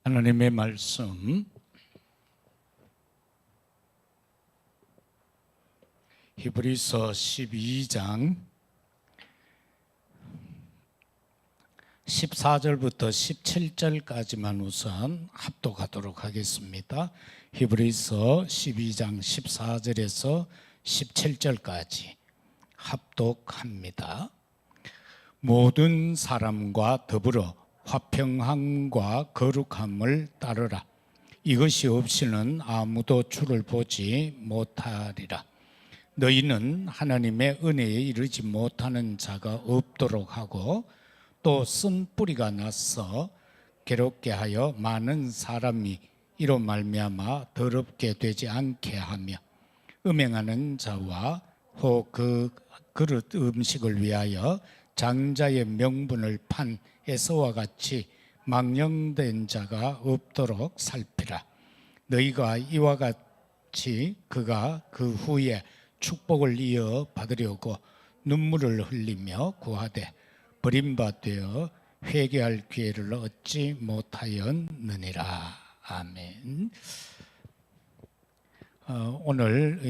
하나님의 말씀 히브리서 12장 14절부터 17절까지만 우선 합독하도록 하겠습니다. 히브리서 12장 14절에서 17절까지 합독합니다. 모든 사람과 더불어 화평함과 거룩함을 따르라. 이것이 없이는 아무도 주를 보지 못하리라. 너희는 하나님의 은혜에 이르지 못하는 자가 없도록 하고 또 쓴 뿌리가 나서 괴롭게 하여 많은 사람이 이로 말미암아 더럽게 되지 않게 하며 음행하는 자와 혹 그 그릇 음식을 위하여 장자의 명분을 판 에서와 같이 망령된 자가 없도록 살피라. 너희가 이와 같이 그가 그 후에 축복을 이어 받으려고 눈물을 흘리며 구하되 버림받되어 회개할 기회를 얻지 못하였느니라. 아멘. 오늘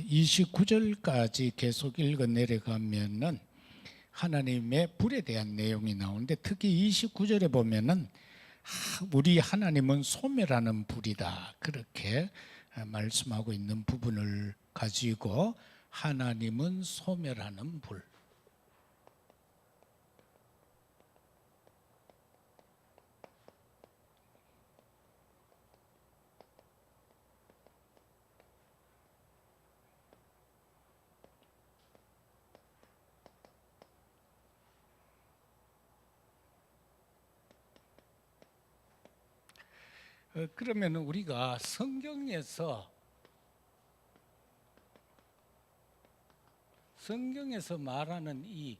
29절까지 계속 읽어 내려가면은 하나님의 불에 대한 내용이 나오는데 특히 29절에 보면은 우리 하나님은 소멸하는 불이다, 그렇게 말씀하고 있는 부분을 가지고 하나님은 소멸하는 불. 그러면 우리가 성경에서 말하는 이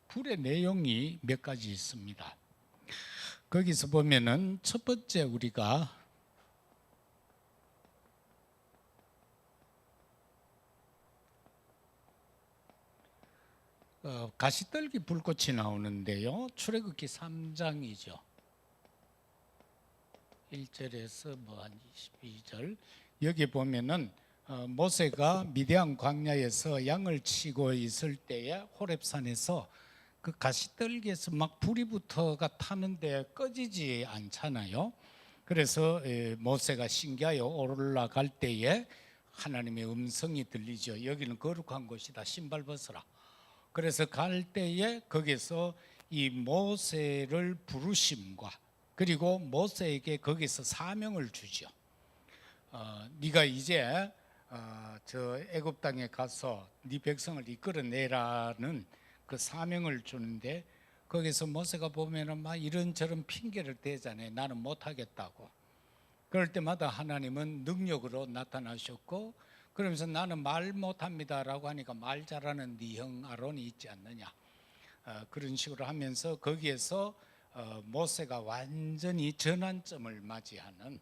불의 내용이 몇 가지 있습니다. 거기서 보면은 첫 번째 우리가 가시떨기 불꽃이 나오는데요. 출애굽기 3장이죠. 1절에서 한 22절 여기 보면은 모세가 미디안 광야에서 양을 치고 있을 때에 호렙산에서 그 가시떨기에서 막 불이 붙어가 타는데 꺼지지 않잖아요. 그래서 모세가 신기하여 올라갈 때에 하나님의 음성이 들리죠. 여기는 거룩한 곳이다, 신발 벗어라. 그래서 갈 때에 거기서 이 모세를 부르심과 그리고 모세에게 거기서 사명을 주죠. 네가 이제 저 애굽 땅에 가서 네 백성을 이끌어내라는 그 사명을 주는데 거기서 모세가 보면은 막 이런저런 핑계를 대잖아요. 나는 못하겠다고. 그럴 때마다 하나님은 능력으로 나타나셨고 그러면서 나는 말 못합니다라고 하니까 말 잘하는 네 형 아론이 있지 않느냐, 그런 식으로 하면서 거기에서 모세가 완전히 전환점을 맞이하는,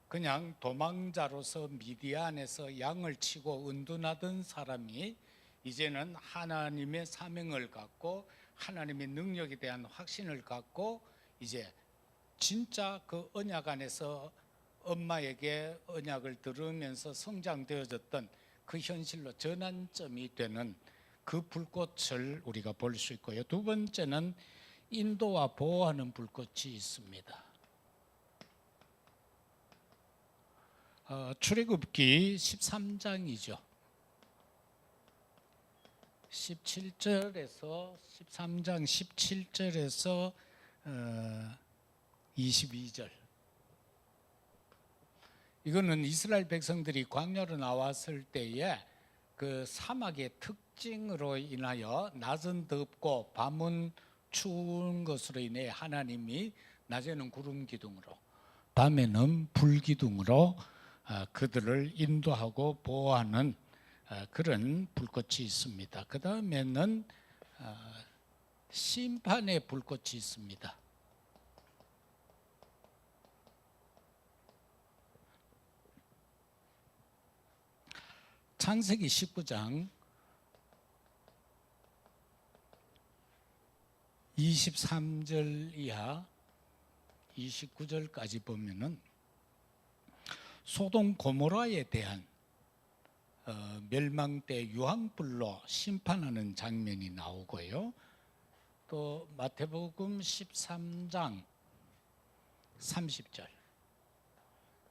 그냥 도망자로서 미디안에서 양을 치고 은둔하던 사람이 이제는 하나님의 사명을 갖고 하나님의 능력에 대한 확신을 갖고 이제 진짜 그 언약 안에서 엄마에게 언약을 들으면서 성장되어졌던 그 현실로 전환점이 되는 그 불꽃을 우리가 볼 수 있고요. 두 번째는 인도와 보호하는 불꽃이 있습니다. 출애굽기 13장이죠. 17절에서 13장 17절에서 22절. 이거는 이스라엘 백성들이 광야로 나왔을 때에 그 사막의 특징으로 인하여 낮은 덥고 밤은 추운 것으로 인해 하나님이 낮에는 구름 기둥으로 밤에는 불 기둥으로 그들을 인도하고 보호하는 그런 불꽃이 있습니다. 그 다음에는 심판의 불꽃이 있습니다. 창세기 19장 23절 이하 29절까지 보면은 소돔 고모라에 대한 멸망 때 유황불로 심판하는 장면이 나오고요. 또 마태복음 13장 30절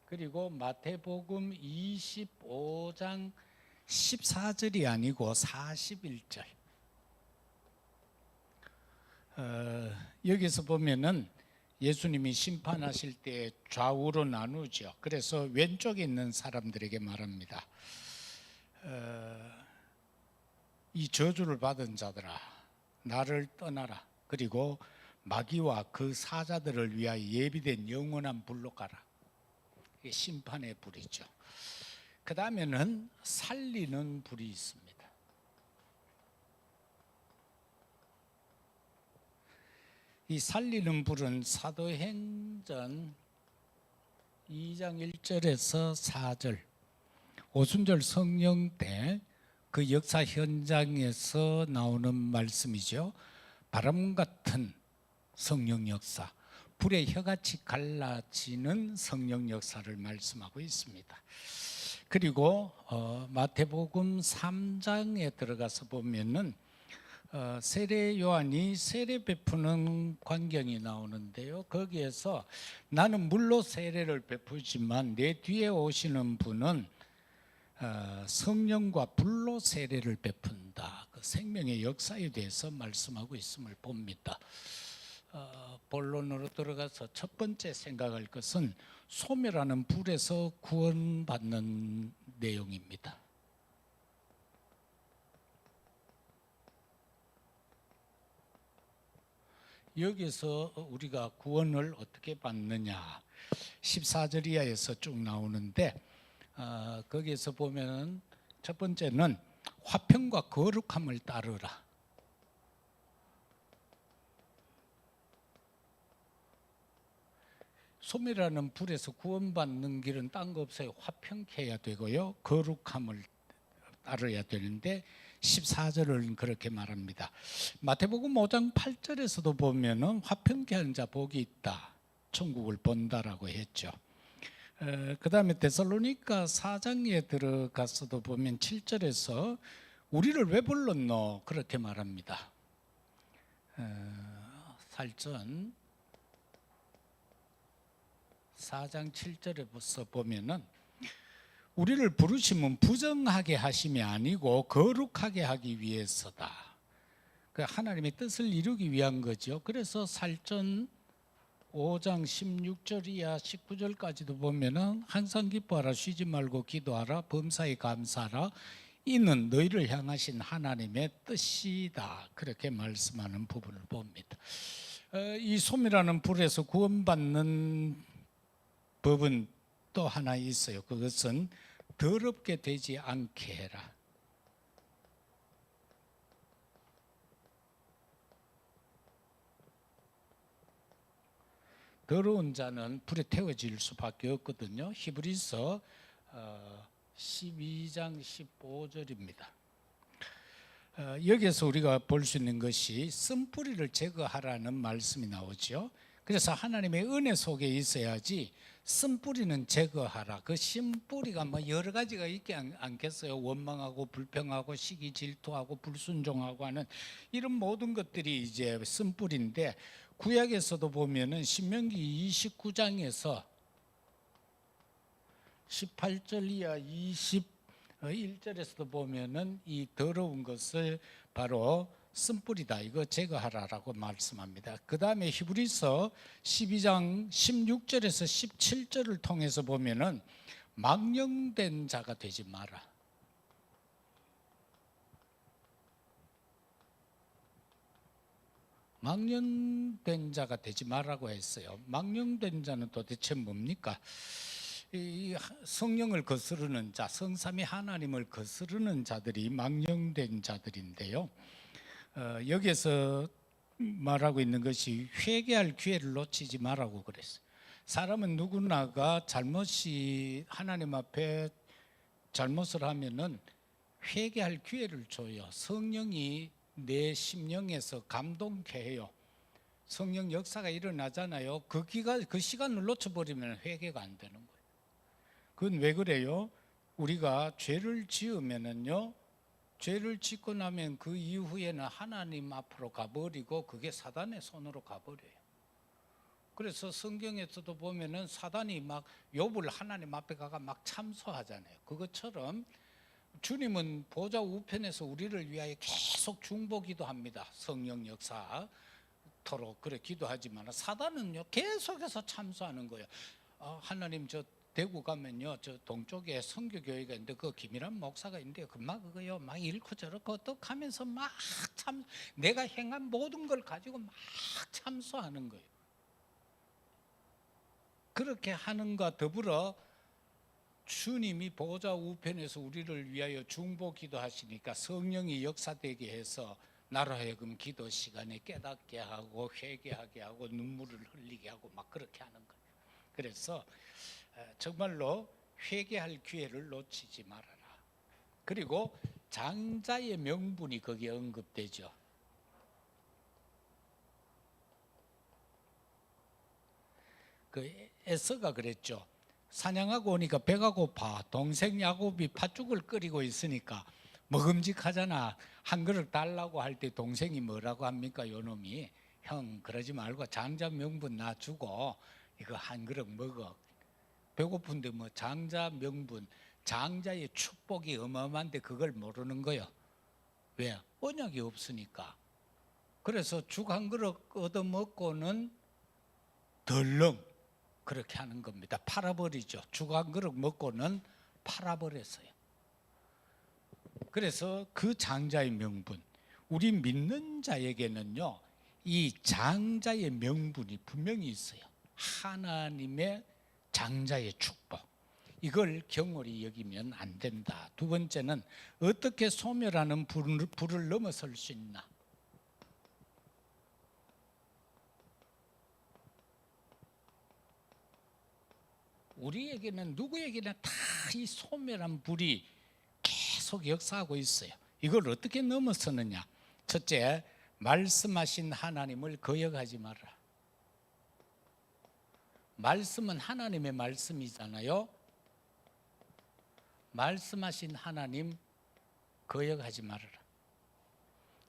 그리고 마태복음 25장 14절이 아니고 41절 여기서 보면은 예수님이 심판하실 때 좌우로 나누죠. 그래서 왼쪽에 있는 사람들에게 말합니다. 이 저주를 받은 자들아 나를 떠나라. 그리고 마귀와 그 사자들을 위하여 예비된 영원한 불로 가라. 이게 심판의 불이죠. 그 다음에는 살리는 불이 있습니다. 이 살리는 불은 사도행전 2장 1절에서 4절 오순절 성령 때 그 역사 현장에서 나오는 말씀이죠. 바람 같은 성령 역사, 불의 혀같이 갈라지는 성령 역사를 말씀하고 있습니다. 그리고 마태복음 3장에 들어가서 보면은 세례 요한이 세례 베푸는 광경이 나오는데요. 거기에서 나는 물로 세례를 베푸지만 내 뒤에 오시는 분은 성령과 불로 세례를 베푼다. 그 생명의 역사에 대해서 말씀하고 있음을 봅니다. 본론으로 들어가서 첫 번째 생각할 것은 소멸하는 불에서 구원받는 내용입니다. 여기서 우리가 구원을 어떻게 받느냐 14절 이하에서 쭉 나오는데 거기에서 보면 첫 번째는 화평과 거룩함을 따르라. 소멸하는 불에서 구원받는 길은 딴 거 없어요. 화평케 해야 되고요. 거룩함을 따라야 되는데 14절은 그렇게 말합니다. 마태복음 5장 8절에서도 보면은 화평케 하는 자 복이 있다. 천국을 본다라고 했죠. 그 다음에 데살로니가 4장에 들어가서도 보면 7절에서 우리를 왜 불렀노? 그렇게 말합니다. 살전 4장 7절에서 보면은 우리를 부르심은 부정하게 하심이 아니고 거룩하게 하기 위해서다. 그 하나님의 뜻을 이루기 위한 거죠. 그래서 살전 5장 16절 이하 19절까지도 보면은 항상 기뻐하라 쉬지 말고 기도하라 범사에 감사하라 이는 너희를 향하신 하나님의 뜻이다. 그렇게 말씀하는 부분을 봅니다. 이 소멸하는 불에서 구원받는 법은 또 하나 있어요. 그것은 더럽게 되지 않게 해라. 더러운 자는 불에 태워질 수밖에 없거든요. 히브리서 12장 15절입니다. 여기에서 우리가 볼 수 있는 것이 쓴뿌리를 제거하라는 말씀이 나오죠. 그래서 하나님의 은혜 속에 있어야지 쓴뿌리는 제거하라. 그 신뿌리가 뭐 여러 가지가 있지 않겠어요. 원망하고 불평하고 시기 질투하고 불순종하고 하는 이런 모든 것들이 이제 쓴뿌리인데 구약에서도 보면은 신명기 29장에서 18절 이하 21절에서도 보면은 이 더러운 것을 바로 쓴뿌리다. 이거 제거하라라고 말씀합니다. 그 다음에 히브리서 12장 16절에서 17절을 통해서 보면은 망령된 자가 되지 마라. 망령된 자가 되지 말라고 했어요. 망령된 자는 도대체 뭡니까? 이 성령을 거스르는 자, 성삼위 하나님을 거스르는 자들이 망령된 자들인데요. 여기에서 말하고 있는 것이 회개할 기회를 놓치지 말라고 그랬어요. 사람은 누구나가 잘못이 하나님 앞에 잘못을 하면은 회개할 기회를 줘요. 성령이 내 심령에서 감동케 해요. 성령 역사가 일어나잖아요. 그 시간을 놓쳐버리면 회개가 안 되는 거예요. 그건 왜 그래요? 우리가 죄를 지으면은요, 죄를 짓고 나면 그 이후에는 하나님 앞으로 가버리고 그게 사단의 손으로 가버려요. 그래서 성경에서도 보면은 사단이 막 욥을 하나님 앞에 가가 막 참소하잖아요. 그것처럼 주님은 보좌 우편에서 우리를 위하여 계속 중보기도 합니다. 성령 역사토록 그래 기도하지만 사단은요 계속해서 참소하는 거예요. 하나님 저 대구 가면요 저 동쪽에 선교교회가 있는데 그 김일환 목사가 있는데 금방 그거요 막 이렇고 저렇고 어떡하면서 막 참 내가 행한 모든 걸 가지고 막 참소하는 거예요. 그렇게 하는가 더불어 주님이 보좌 우편에서 우리를 위하여 중보 기도하시니까 성령이 역사되게 해서 나로 하여금 기도 시간에 깨닫게 하고 회개하게 하고 눈물을 흘리게 하고 막 그렇게 하는 거예요. 그래서 정말로 회개할 기회를 놓치지 말아라. 그리고 장자의 명분이 거기에 언급되죠. 그 에서가 그랬죠. 사냥하고 오니까 배가 고파. 동생 야곱이 팥죽을 끓이고 있으니까 먹음직하잖아. 한 그릇 달라고 할 때 동생이 뭐라고 합니까? 요놈이 형 그러지 말고 장자 명분 나 주고 이거 한 그릇 먹어. 배고픈데 뭐 장자 명분, 장자의 축복이 어마어마한데 그걸 모르는 거예요. 왜? 언약이 없으니까. 그래서 죽 한 그릇 얻어 먹고는 덜렁 그렇게 하는 겁니다. 팔아버리죠. 죽 한 그릇 먹고는 팔아버렸어요. 그래서 그 장자의 명분, 우리 믿는 자에게는요, 이 장자의 명분이 분명히 있어요. 하나님의 장자의 축복. 이걸 경홀히 여기면 안 된다. 두 번째는 어떻게 소멸하는 불을 넘어설 수 있나? 우리에게는 누구에게나 다 이 소멸한 불이 계속 역사하고 있어요. 이걸 어떻게 넘어서느냐? 첫째, 말씀하신 하나님을 거역하지 말아라. 말씀은 하나님의 말씀이잖아요. 말씀하신 하나님 거역하지 말아라.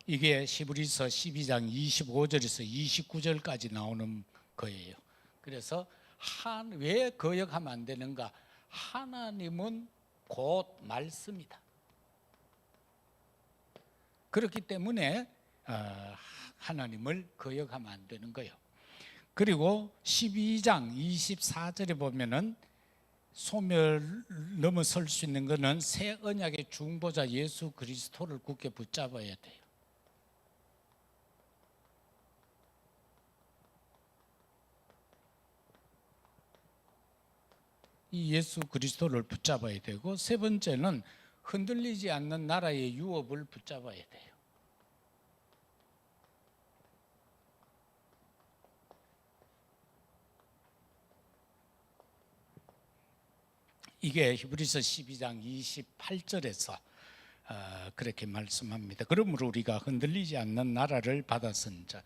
이게 히브리서 12장 25절에서 29절까지 나오는 거예요. 그래서 왜 거역하면 안 되는가? 하나님은 곧 말씀이다. 그렇기 때문에 하나님을 거역하면 안 되는 거예요. 그리고 12장 24절에 보면은 소멸 넘어설 수 있는 것은 새 언약의 중보자 예수 그리스도를 굳게 붙잡아야 돼요. 이 예수 그리스도를 붙잡아야 되고, 세 번째는 흔들리지 않는 나라의 유업을 붙잡아야 돼요. 이게 히브리서 12장 28절에서 그렇게 말씀합니다. 그러므로 우리가 흔들리지 않는 나라를 받았은 자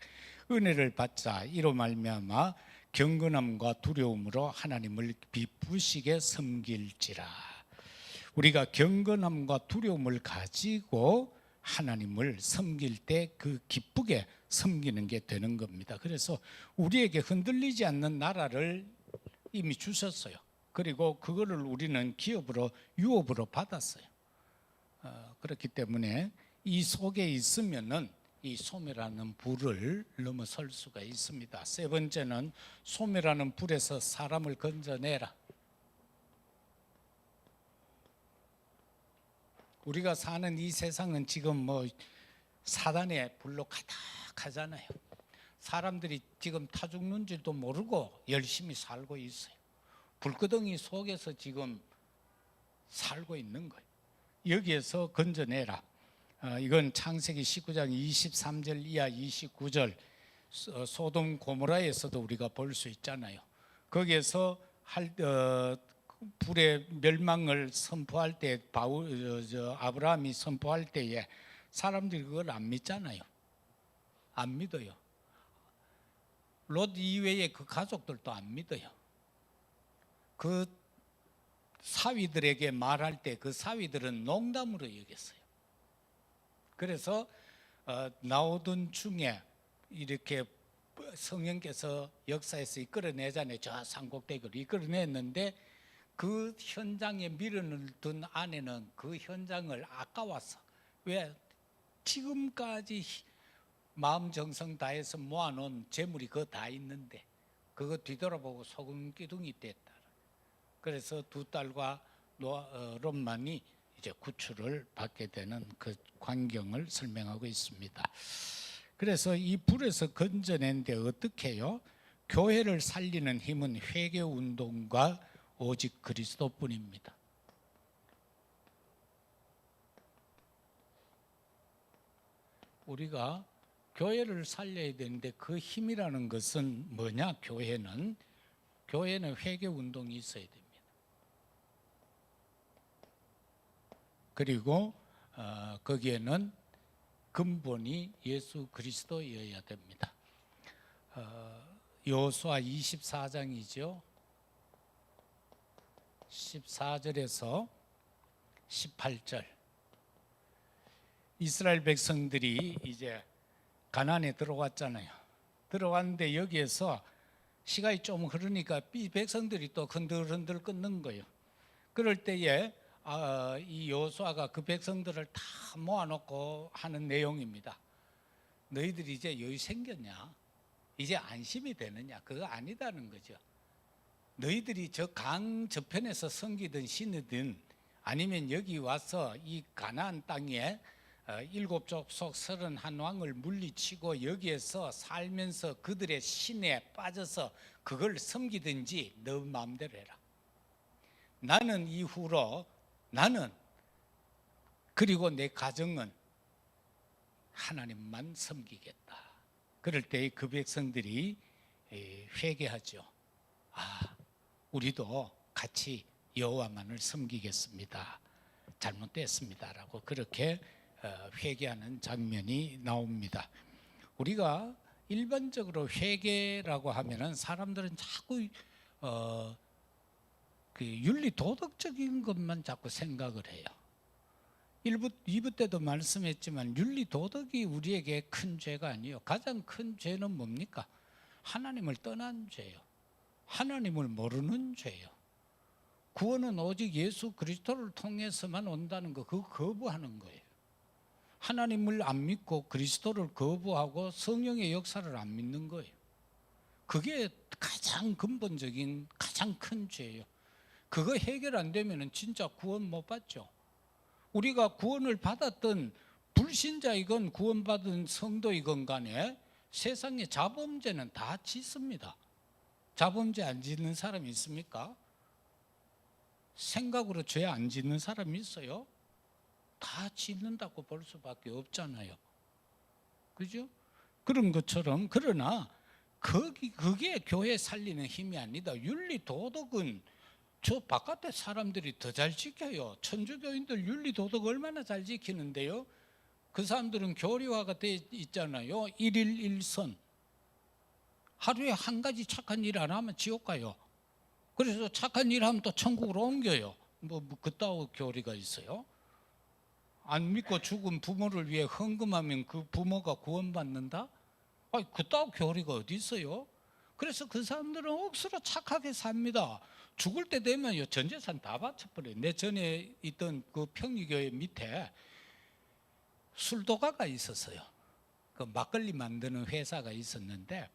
은혜를 받자 이로 말미암아 경건함과 두려움으로 하나님을 기쁘시게 섬길지라. 우리가 경건함과 두려움을 가지고 하나님을 섬길 때 그 기쁘게 섬기는 게 되는 겁니다. 그래서 우리에게 흔들리지 않는 나라를 이미 주셨어요. 그리고 그거를 우리는 기업으로 유업으로 받았어요. 그렇기 때문에 이 속에 있으면은 이 소멸하는 불을 넘어설 수가 있습니다. 세 번째는 소멸하는 불에서 사람을 건져내라. 우리가 사는 이 세상은 지금 뭐 사단의 불로 가득하잖아요. 사람들이 지금 타 죽는 줄도 모르고 열심히 살고 있어요. 불구덩이 속에서 지금 살고 있는 거예요. 여기에서 건져내라. 이건 창세기 19장 23절 이하 29절 소돔 고모라에서도 우리가 볼 수 있잖아요. 거기에서 불의 멸망을 선포할 때 아브라함이 선포할 때에 사람들이 그걸 안 믿잖아요. 안 믿어요. 롯 이외에 그 가족들도 안 믿어요. 그 사위들에게 말할 때 그 사위들은 농담으로 여겼어요. 그래서 나오던 중에 이렇게 성령께서 역사에서 이끌어내잖아요. 저 산꼭대기를 이끌어냈는데 그 현장에 밀어넣던 아내는 그 현장을 아까워서, 왜 지금까지 마음 정성 다해서 모아놓은 재물이 그거 다 있는데 그거 뒤돌아보고 소금 기둥이 됐다. 그래서 두 딸과 롯만이 이제 구출을 받게 되는 그 광경을 설명하고 있습니다. 그래서 이 불에서 건져낸데 어떻게 해요? 교회를 살리는 힘은 회개 운동과 오직 그리스도뿐입니다. 우리가 교회를 살려야 되는데 그 힘이라는 것은 뭐냐? 교회는 회개 운동이 있어야 됩니다. 그리고 거기에는 근본이 예수 그리스도여야 됩니다. 여호수아 24장이죠. 14절에서 18절. 이스라엘 백성들이 이제 가나안에 들어왔잖아요. 들어왔는데 여기에서 시간이 좀 흐르니까 이 백성들이 또 흔들흔들 끊는 거예요. 그럴 때에 이 여호수아가 그 백성들을 다 모아놓고 하는 내용입니다. 너희들이 이제 여유 생겼냐? 이제 안심이 되느냐? 그거 아니다는 거죠. 너희들이 저 강 저편에서 섬기던 신이든 아니면 여기 와서 이 가나안 땅에 일곱 족속 31왕을 물리치고 여기에서 살면서 그들의 신에 빠져서 그걸 섬기든지 너 마음대로 해라. 나는 이후로 그리고 내 가정은 하나님만 섬기겠다. 그럴 때 그 백성들이 회개하죠. 우리도 같이 여호와만을 섬기겠습니다. 잘못됐습니다라고 그렇게 회개하는 장면이 나옵니다. 우리가 일반적으로 회개라고 하면은 사람들은 자꾸 그 윤리 도덕적인 것만 자꾸 생각을 해요. 2부 때도 말씀했지만 윤리 도덕이 우리에게 큰 죄가 아니에요. 가장 큰 죄는 뭡니까? 하나님을 떠난 죄예요. 하나님을 모르는 죄예요. 구원은 오직 예수 그리스도를 통해서만 온다는 거, 그거 거부하는 거예요. 하나님을 안 믿고 그리스도를 거부하고 성령의 역사를 안 믿는 거예요. 그게 가장 근본적인 가장 큰 죄예요. 그거 해결 안 되면 진짜 구원 못 받죠. 우리가 구원을 받았던 불신자이건 구원받은 성도이건 간에 세상의 자범죄는 다 짓습니다. 자범죄 안 짓는 사람이 있습니까? 생각으로 죄 안 짓는 사람이 있어요? 다 짓는다고 볼 수밖에 없잖아요. 그죠? 그런 것처럼, 그러나 그게 교회 살리는 힘이 아니다. 윤리 도덕은 저 바깥에 사람들이 더 잘 지켜요. 천주교인들 윤리 도덕 얼마나 잘 지키는데요. 그 사람들은 교리화가 돼 있잖아요. 일일 일선. 하루에 한 가지 착한 일 안 하면 지옥 가요. 그래서 착한 일 하면 또 천국으로 옮겨요. 뭐 그따위 교리가 있어요? 안 믿고 죽은 부모를 위해 헌금하면 그 부모가 구원받는다? 그따위 교리가 어디 있어요? 그래서 그 사람들은 억수로 착하게 삽니다. 죽을 때 되면 전 재산 다 바쳐버려요. 내 전에 있던 그 평리교회 밑에 술도가가 있었어요. 그 막걸리 만드는 회사가 있었는데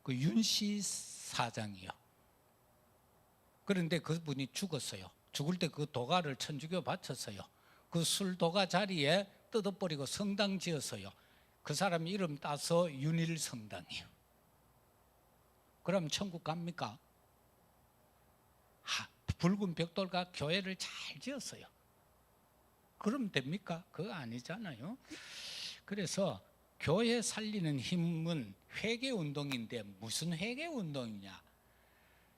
그 윤씨 사장이요. 그런데 그분이 죽었어요. 죽을 때 그 도가를 천주교 바쳤어요. 그 술도가 자리에 뜯어버리고 성당 지었어요. 그 사람 이름 따서 윤일 성당이요. 그럼 천국 갑니까? 붉은 벽돌과 교회를 잘 지었어요. 그럼 됩니까? 그거 아니잖아요. 그래서 교회 살리는 힘은 회개운동인데 무슨 회개운동이냐?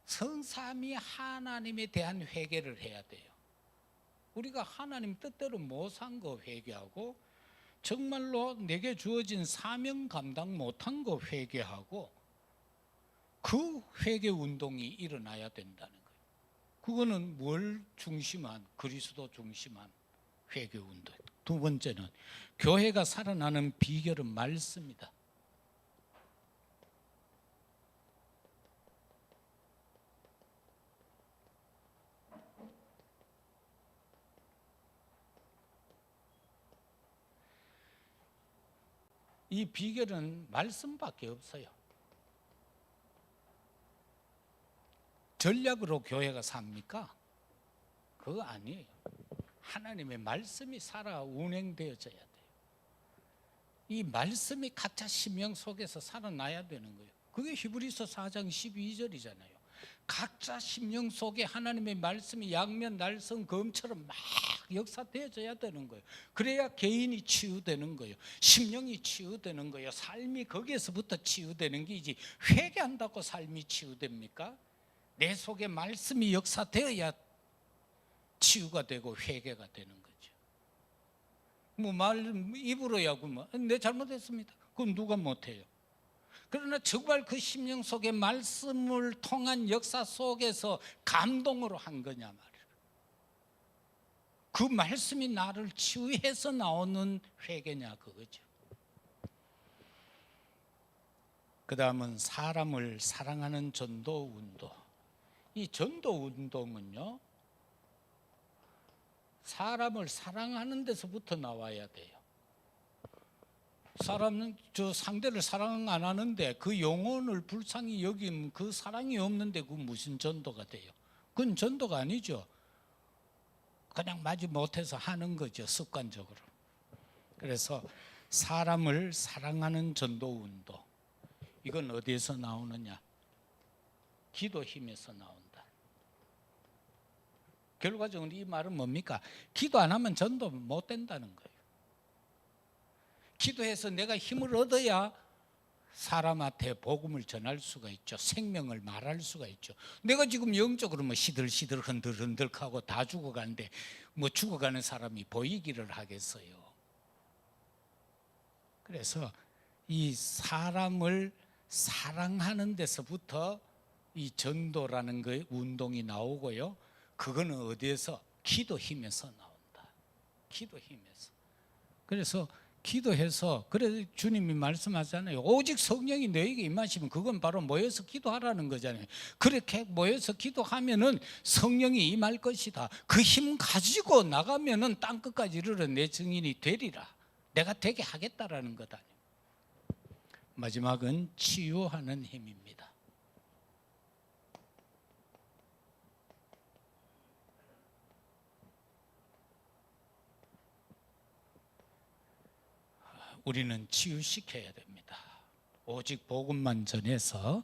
성삼위 하나님에 대한 회개를 해야 돼요. 우리가 하나님 뜻대로 못 산 거 회개하고 정말로 내게 주어진 사명 감당 못한 거 회개하고 그 회개 운동이 일어나야 된다는 거예요. 그거는 뭘 중심한, 그리스도 중심한 회개 운동. 두 번째는 교회가 살아나는 비결은 말씀이다. 이 비결은 말씀밖에 없어요. 전략으로 교회가 삽니까? 그거 아니에요. 하나님의 말씀이 살아 운행되어져야 돼요. 이 말씀이 각자 심령 속에서 살아나야 되는 거예요. 그게 히브리서 4장 12절이잖아요. 각자 심령 속에 하나님의 말씀이 양면 날선 검처럼 막 역사되어져야 되는 거예요. 그래야 개인이 치유되는 거예요. 심령이 치유되는 거예요. 삶이 거기에서부터 치유되는 게이지, 회개한다고 삶이 치유됩니까? 내 속에 말씀이 역사되어야 치유가 되고 회개가 되는 거죠. 입으로야 내 잘못했습니다. 그건 누가 못해요. 그러나 정말 그 심령 속에 말씀을 통한 역사 속에서 감동으로 한 거냐 말이에요. 그 말씀이 나를 치유해서 나오는 회개냐 그거죠. 그 다음은 사람을 사랑하는 전도 운동. 이 전도 운동은요, 사람을 사랑하는 데서부터 나와야 돼요. 사람은 상대를 사랑 안 하는데 그 영혼을 불쌍히 여기면 그 사랑이 없는데 그 무슨 전도가 돼요? 그건 전도가 아니죠. 그냥 마지 못해서 하는 거죠, 습관적으로. 그래서 사람을 사랑하는 전도 운동, 이건 어디에서 나오느냐? 기도 힘에서 나온다. 결과적으로 이 말은 뭡니까? 기도 안 하면 전도 못 된다는 거예요. 기도해서 내가 힘을 얻어야 사람한테 복음을 전할 수가 있죠. 생명을 말할 수가 있죠. 내가 지금 영적으로 시들시들 흔들흔들하고 다 죽어가는데 죽어가는 사람이 보이기를 하겠어요. 그래서 이 사람을 사랑하는 데서부터 이 전도라는 그 운동이 나오고요. 그거는 어디에서? 기도 힘에서 나온다. 기도 힘에서. 그래서 기도해서, 그래 주님이 말씀하잖아요. 오직 성령이 너에게 임하시면 그건 바로 모여서 기도하라는 거잖아요. 그렇게 모여서 기도하면은 성령이 임할 것이다. 그 힘 가지고 나가면은 땅 끝까지 이르러 내 증인이 되리라. 내가 되게 하겠다라는 거다. 마지막은 치유하는 힘입니다. 우리는 치유시켜야 됩니다. 오직 복음만 전해서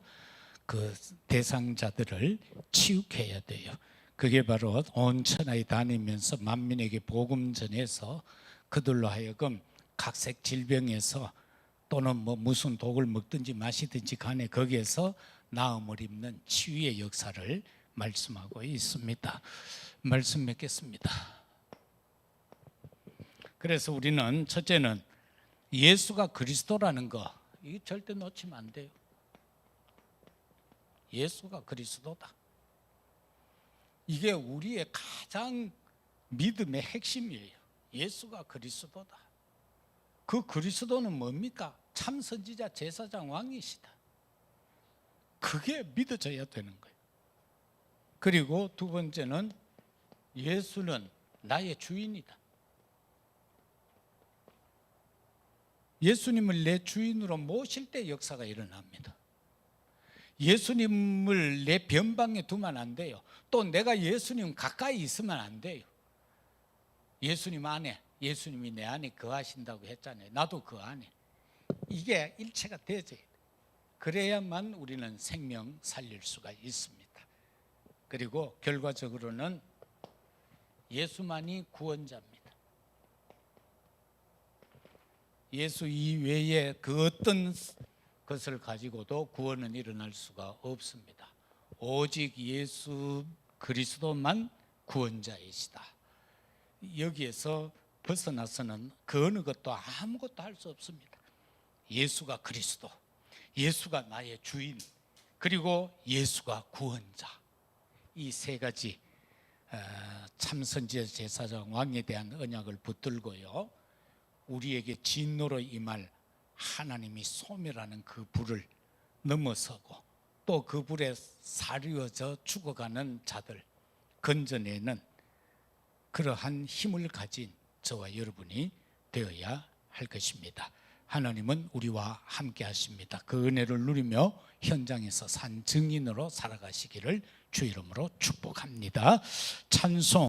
그 대상자들을 치유해야 돼요. 그게 바로 온 천하에 다니면서 만민에게 복음 전해서 그들로 하여금 각색 질병에서 또는 무슨 독을 먹든지 마시든지 간에 거기에서 나음을 입는 치유의 역사를 말씀하고 있습니다. 말씀 맺겠습니다. 그래서 우리는 첫째는 예수가 그리스도라는 거, 이거 절대 놓치면 안 돼요. 예수가 그리스도다. 이게 우리의 가장 믿음의 핵심이에요. 예수가 그리스도다. 그 그리스도는 뭡니까? 참 선지자, 제사장, 왕이시다. 그게 믿어져야 되는 거예요. 그리고 두 번째는 예수는 나의 주인이다. 예수님을 내 주인으로 모실 때 역사가 일어납니다. 예수님을 내 변방에 두면 안 돼요. 또 내가 예수님 가까이 있으면 안 돼요. 예수님 안에, 예수님이 내 안에 거하신다고 했잖아요. 나도 그 안에. 이게 일체가 되어져야 돼요. 그래야만 우리는 생명 살릴 수가 있습니다. 그리고 결과적으로는 예수만이 구원자입니다. 예수 이외에 그 어떤 것을 가지고도 구원은 일어날 수가 없습니다. 오직 예수 그리스도만 구원자이시다. 여기에서 벗어나서는 그 어느 것도 아무것도 할 수 없습니다. 예수가 그리스도, 예수가 나의 주인, 그리고 예수가 구원자, 이 세 가지 참선지자 제사장 왕에 대한 언약을 붙들고요, 우리에게 진노로 임할 하나님이 소멸하는 그 불을 넘어서고 또 그 불에 사려져 죽어가는 자들 건져내는 그러한 힘을 가진 저와 여러분이 되어야 할 것입니다. 하나님은 우리와 함께 하십니다. 그 은혜를 누리며 현장에서 산 증인으로 살아가시기를 주 이름으로 축복합니다. 찬송